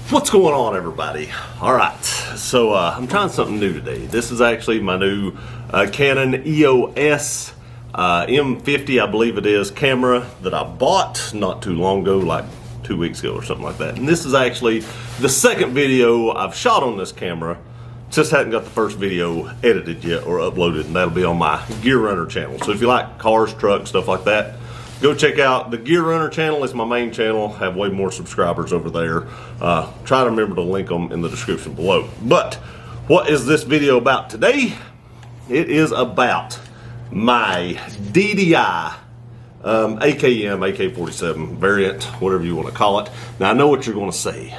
What's going on, everybody? All right, so I'm trying something new today. This is actually my new Canon EOS M50, I believe it is, camera that I bought not too long ago, like 2 weeks ago or something like that. And this is actually the second video I've shot on this camera. Just hadn't got the first video edited yet or uploaded, and that'll be on my Gear Runner channel. So if you like cars, trucks, stuff like that, go check out the Gear Runner channel. It's my main channel. I have way more subscribers over there. Try to remember to link them in the description below. But what is this video about today? It is about my DDI AK47 variant, whatever you want to call it. Now I know what you're going to say.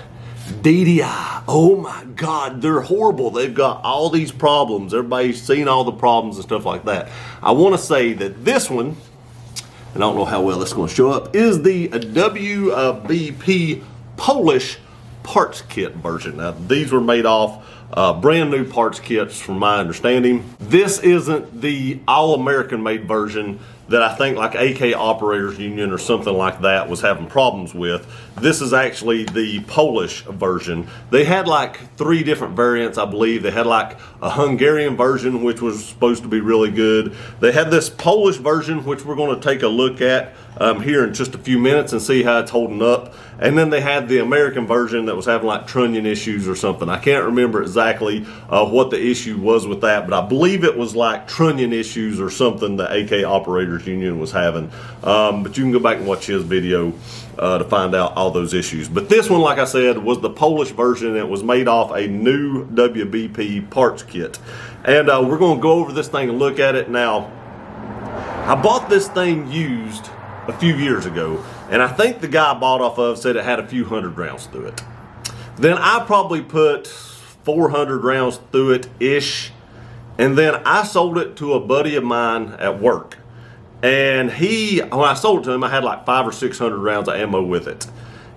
DDI, oh my God, they're horrible. They've got all these problems. Everybody's seen all the problems and stuff like that. I want to say that this one, and I don't know how well it's going to show up, is the WBP Polish parts kit version. Now, these were made off brand new parts kits from my understanding. This isn't the all-American made version that I think like AK Operators Union or something like that was having problems with. This is actually the Polish version. They had like 3 different variants, I believe. They had like a Hungarian version, which was supposed to be really good. They had this Polish version, which we're going to take a look at here in just a few minutes and see how it's holding up. And then they had the American version that was having like trunnion issues or something. I can't remember exactly what the issue was with that, but I believe it was like trunnion issues or something the AK Operators Union was having. But you can go back and watch his video to find out all those issues. But this one, like I said, was the Polish version, and it was made off a new WBP parts kit. And we're going to go over this thing and look at it. Now, I bought this thing used a few years ago, and I think the guy I bought off of said it had a few hundred rounds through it. Then I probably put 400 rounds through it ish, and then I sold it to a buddy of mine at work. And when I sold it to him, I had like 500 or 600 rounds of ammo with it.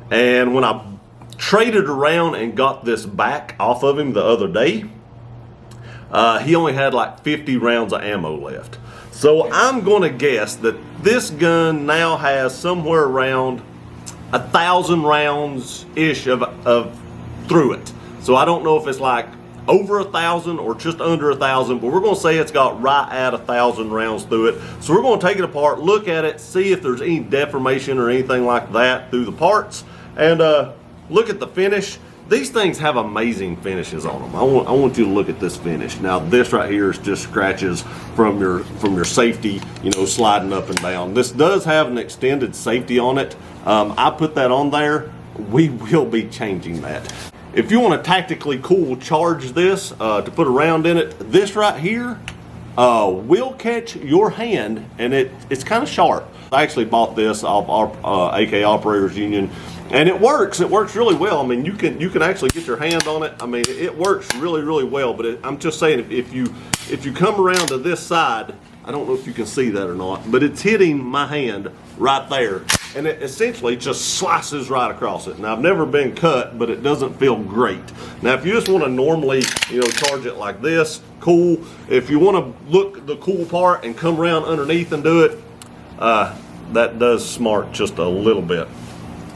And when I traded around and got this back off of him the other day, he only had like 50 rounds of ammo left. So I'm going to guess that this gun now has somewhere around 1,000 rounds-ish of through it. So I don't know if it's like over 1,000 or just under 1,000, but we're going to say it's got right at 1,000 rounds through it. So we're going to take it apart, look at it, see if there's any deformation or anything like that through the parts, and look at the finish. These things have amazing finishes on them. I want you to look at this finish. Now this right here is just scratches from your safety, you know, sliding up and down. This does have an extended safety on it. I put that on there. We will be changing that. If you want to tactically cool charge this to put a round in it, this right here will catch your hand, and it's kind of sharp. I actually bought this off our AK Operators Union, and it works. It works really well. I mean, you can actually get your hand on it. I mean, it works really, really well. But I'm just saying, if you come around to this side, I don't know if you can see that or not, but it's hitting my hand right there, and it essentially just slices right across it. Now, I've never been cut, but it doesn't feel great. Now, if you just want to normally, you know, charge it like this, cool. If you want to look the cool part and come around underneath and do it, that does smart just a little bit.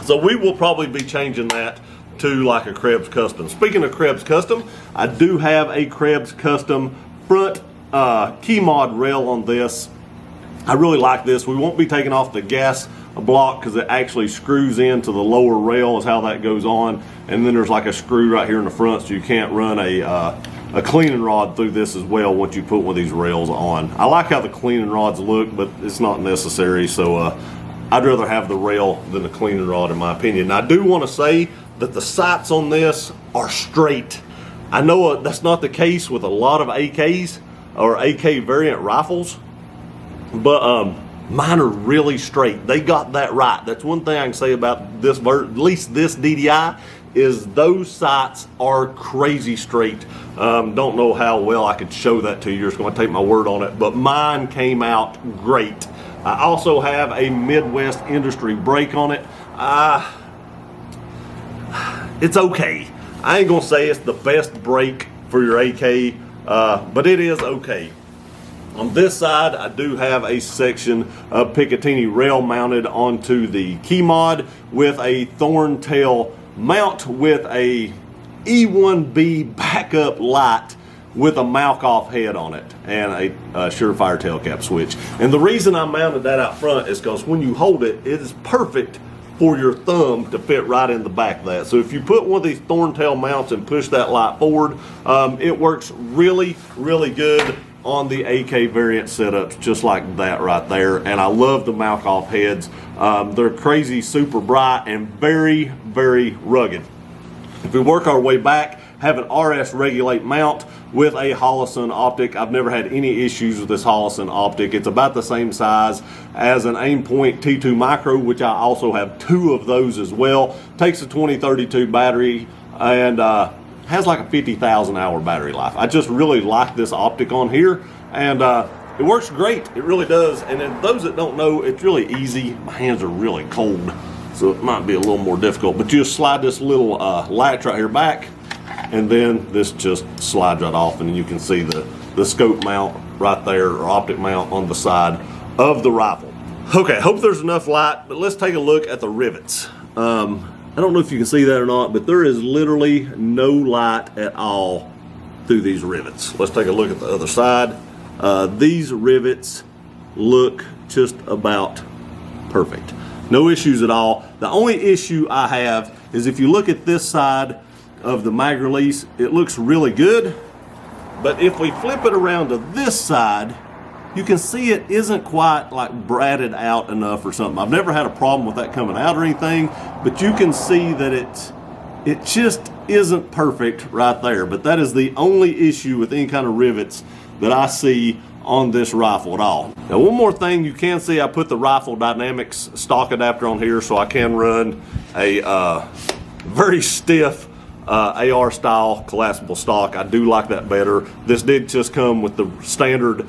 So we will probably be changing that to like a Krebs Custom. Speaking of Krebs Custom, I do have a Krebs Custom front key mod rail on this. I really like this. We won't be taking off the gas block because it actually screws into the lower rail is how that goes on. And then there's like a screw right here in the front, so you can't run a cleaning rod through this as well once you put one of these rails on. I like how the cleaning rods look, but it's not necessary. So I'd rather have the rail than the cleaning rod, in my opinion. Now, I do want to say that the sights on this are straight. I know that's not the case with a lot of AKs or AK variant rifles, but mine are really straight. They got that right. That's one thing I can say about this, at least this DDI, is those sights are crazy straight. Don't know how well I could show that to you. You're just going to take my word on it, but mine came out great. I also have a Midwest Industry brake on it. It's okay. I ain't gonna say it's the best brake for your AK, but it is okay. On this side, I do have a section of Picatinny rail mounted onto the key mod with a thorn tail mount with a E1B backup light with a mount off head on it and a Surefire tail cap switch. And the reason I mounted that out front is because when you hold it, it is perfect for your thumb to fit right in the back of that. So if you put one of these thorntail mounts and push that light forward, it works really, really good on the AK variant setups, just like that right there. And I love the mount off heads. They're crazy, super bright, and very, very rugged. If we work our way back, have an RS regulate mount with a Holosun optic. I've never had any issues with this Holosun optic. It's about the same size as an Aimpoint T2 Micro, which I also have 2 of those as well. Takes a 2032 battery and has like a 50,000 hour battery life. I just really like this optic on here, and it works great. It really does. And then those that don't know, it's really easy. My hands are really cold, so it might be a little more difficult, but you just slide this little latch right here back, and then this just slides right off, and you can see the scope mount right there, or optic mount on the side of the rifle. Okay, hope there's enough light, but let's take a look at the rivets. I don't know if you can see that or not, but there is literally no light at all through these rivets. Let's take a look at the other side. These rivets look just about perfect. No issues at all. The only issue I have is if you look at this side of the mag release, it looks really good, but if we flip it around to this side, you can see it isn't quite like bradded out enough or something. I've never had a problem with that coming out or anything, but you can see that it just isn't perfect right there. But that is the only issue with any kind of rivets that I see on this rifle at all. Now, one more thing you can see, I put the Rifle Dynamics stock adapter on here so I can run a very stiff AR style collapsible stock. I do like that better. This did just come with the standard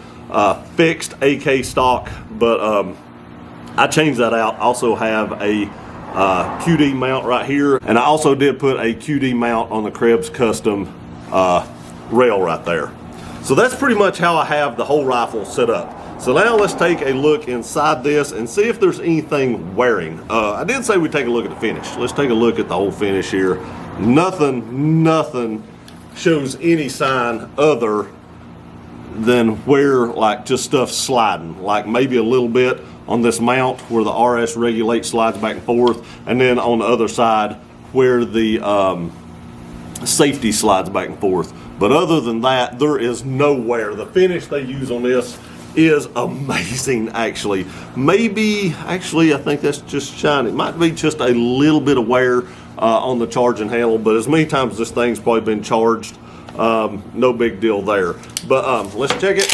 fixed AK stock, but I changed that out. Also have a QD mount right here, and I also did put a QD mount on the Krebs Custom rail right there. So that's pretty much how I have the whole rifle set up. So now let's take a look inside this and see if there's anything wearing. I did say we'd take a look at the finish. Let's take a look at the whole finish here. Nothing shows any sign other than where like just stuff sliding, like maybe a little bit on this mount where the RS regulate slides back and forth, and then on the other side where the safety slides back and forth. But other than that, there is no wear. The finish they use on this is amazing, actually. Maybe, actually, I think that's just shiny. It might be just a little bit of wear on the charging handle, but as many times as this thing's probably been charged, no big deal there. But let's check it.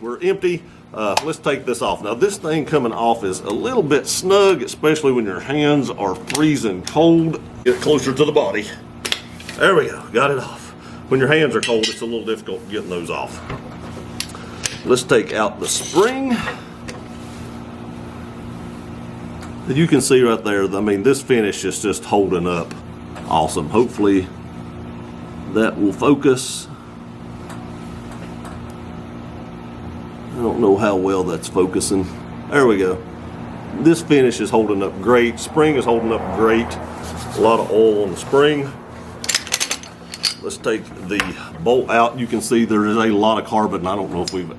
We're empty. Let's take this off. Now, this thing coming off is a little bit snug, especially when your hands are freezing cold. Get closer to the body. There we go, got it off. When your hands are cold, it's a little difficult getting those off. Let's take out the spring. You can see right there, I mean, this finish is just holding up awesome. Hopefully that will focus. I don't know how well that's focusing. There we go. This finish is holding up great. Spring is holding up great. A lot of oil on the spring. Let's take the bolt out. You can see there is a lot of carbon. I don't know if we've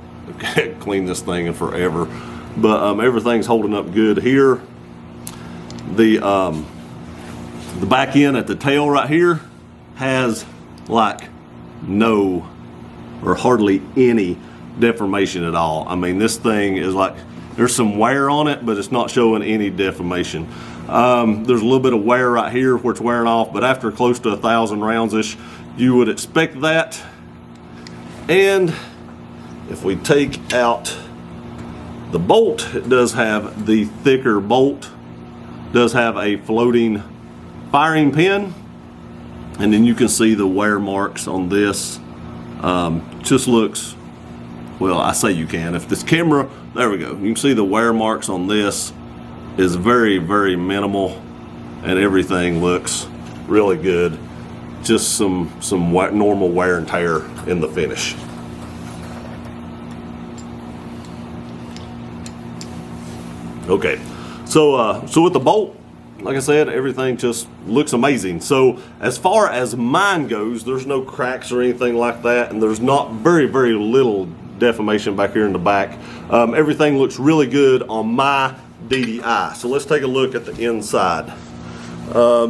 cleaned this thing in forever, but everything's holding up good here. The back end at the tail right here has like no or hardly any deformation at all. I mean, this thing is like, there's some wear on it, but it's not showing any deformation. There's a little bit of wear right here where it's wearing off, but after close to 1,000 rounds-ish, you would expect that. And if we take out the bolt, it does have the thicker bolt, does have a floating firing pin, and then you can see the wear marks on this. Just looks, well, I say you can. If this camera, there we go. You can see the wear marks on this is very, very minimal, and everything looks really good. Just some normal wear and tear in the finish. Okay, so with the bolt, like I said, everything just looks amazing. So as far as mine goes, there's no cracks or anything like that, and there's not very little deformation back here in the back. Everything looks really good on my DDI. So let's take a look at the inside.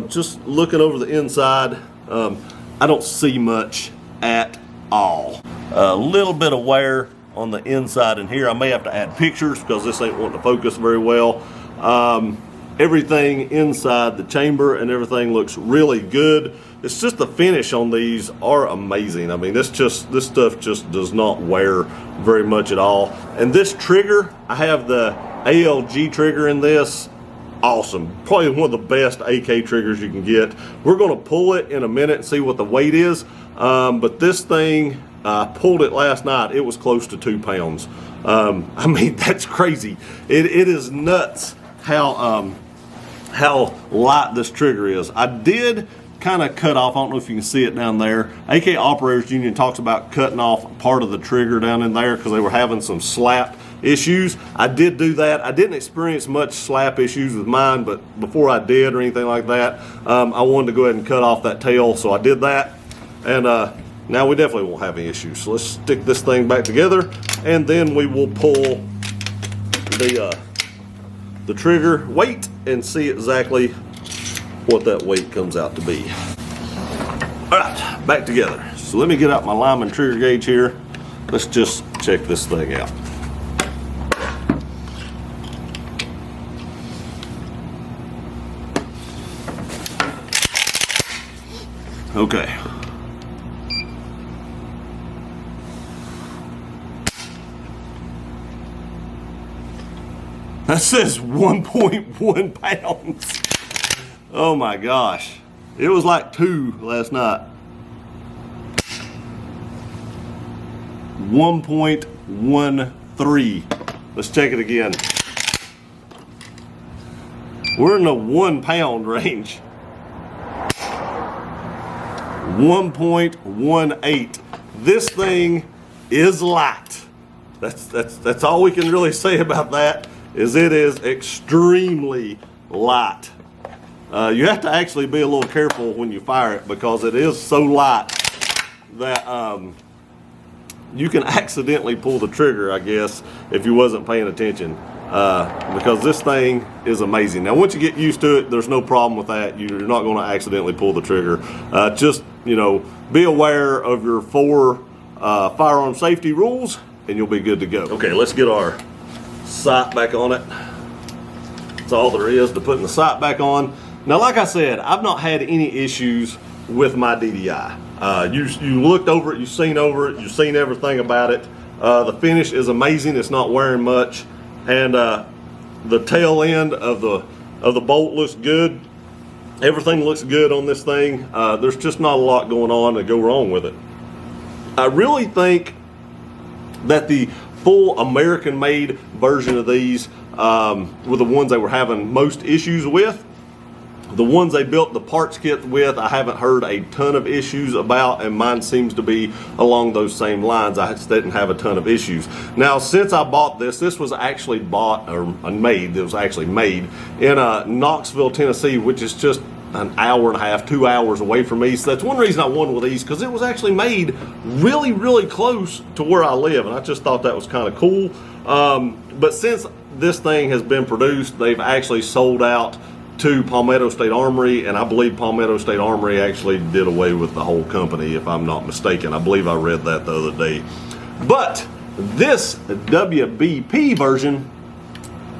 Just looking over the inside, I don't see much at all. A little bit of wear on the inside in here. I may have to add pictures because this ain't wanting to focus very well. Everything inside the chamber and everything looks really good. It's just the finish on these are amazing. I mean, this stuff just does not wear very much at all. And this trigger, I have the ALG trigger in this. Awesome. Probably one of the best AK triggers you can get. We're going to pull it in a minute and see what the weight is. But this thing, I pulled it last night. It was close to 2 pounds. I mean, that's crazy. It is nuts how light this trigger is. I did kind of cut off, I don't know if you can see it down there. AK Operators Union talks about cutting off part of the trigger down in there because they were having some slap issues. I did do that. I didn't experience much slap issues with mine, but before I did or anything like that, I wanted to go ahead and cut off that tail, so I did that. And now we definitely won't have any issues. So let's stick this thing back together, and then we will pull the trigger weight and see exactly what that weight comes out to be. All right, back together. So let me get out my Lyman trigger gauge here. Let's just check this thing out. Okay. That says 1.1 pounds. Oh my gosh. It was like 2 last night. 1.13. Let's check it again. We're in the 1 pound range. 1.18. This thing is light. That's all we can really say about that, is it is extremely light. You have to actually be a little careful when you fire it because it is so light that you can accidentally pull the trigger, I guess, if you wasn't paying attention. Because this thing is amazing. Now, once you get used to it, there's no problem with that. You're not going to accidentally pull the trigger. Just, you know, be aware of your 4 firearm safety rules, and you'll be good to go. Okay, let's get our sight back on it. That's all there is to putting the sight back on. Now, like I said, I've not had any issues with my DDI. You looked over it, you've seen everything about it. The finish is amazing. It's not wearing much. And the tail end of the bolt looks good. Everything looks good on this thing. There's just not a lot going on to go wrong with it. I really think that the full American-made version of these were the ones they were having most issues with. The ones they built the parts kit with, I haven't heard a ton of issues about, and mine seems to be along those same lines. I just didn't have a ton of issues. Now, since I bought this was actually bought or made. It was actually made in Knoxville, Tennessee, which is just an hour and a half, 2 hours away from me. So that's one reason I wanted one of these, because it was actually made really close to where I live, and I just thought that was kind of cool. But since this thing has been produced, they've actually sold out to Palmetto State Armory, and I believe Palmetto State Armory actually did away with the whole company, if I'm not mistaken. I believe I read that the other day. But this WBP version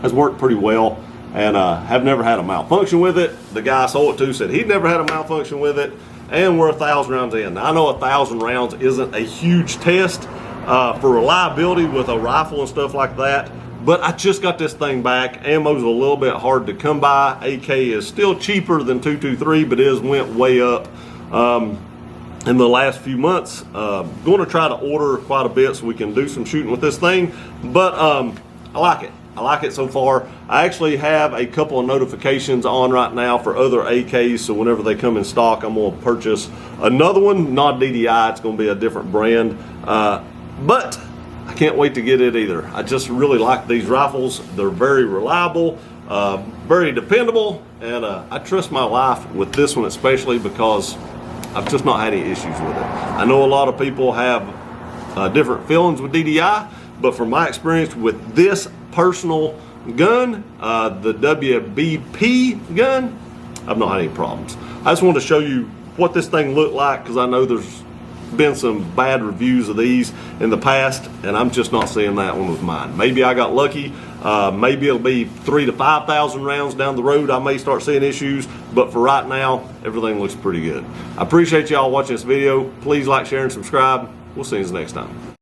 has worked pretty well, and have never had a malfunction with it. The guy I sold it to said he'd never had a malfunction with it, and we're 1,000 rounds in. Now, I know 1,000 rounds isn't a huge test for reliability with a rifle and stuff like that, but I just got this thing back. Ammo's a little bit hard to come by. AK is still cheaper than 223, but it went way up in the last few months. Going to try to order quite a bit so we can do some shooting with this thing, but I like it. I like it so far. I actually have a couple of notifications on right now for other AKs, so whenever they come in stock, I'm going to purchase another one. Not DDI, it's going to be a different brand, but I can't wait to get it either. I just really like these rifles. They're very reliable. Very dependable, and I trust my life with this one especially because I've just not had any issues with it. I know a lot of people have different feelings with DDI, but from my experience with this personal gun, the WBP gun, I've not had any problems. I just wanted to show you what this thing looked like because I know there's been some bad reviews of these in the past, and I'm just not seeing that one with mine. Maybe I got lucky. Maybe it'll be 3,000 to 5,000 rounds down the road I may start seeing issues, but for right now everything looks pretty good. I appreciate y'all watching this video. Please like, share, and subscribe. We'll see you next time.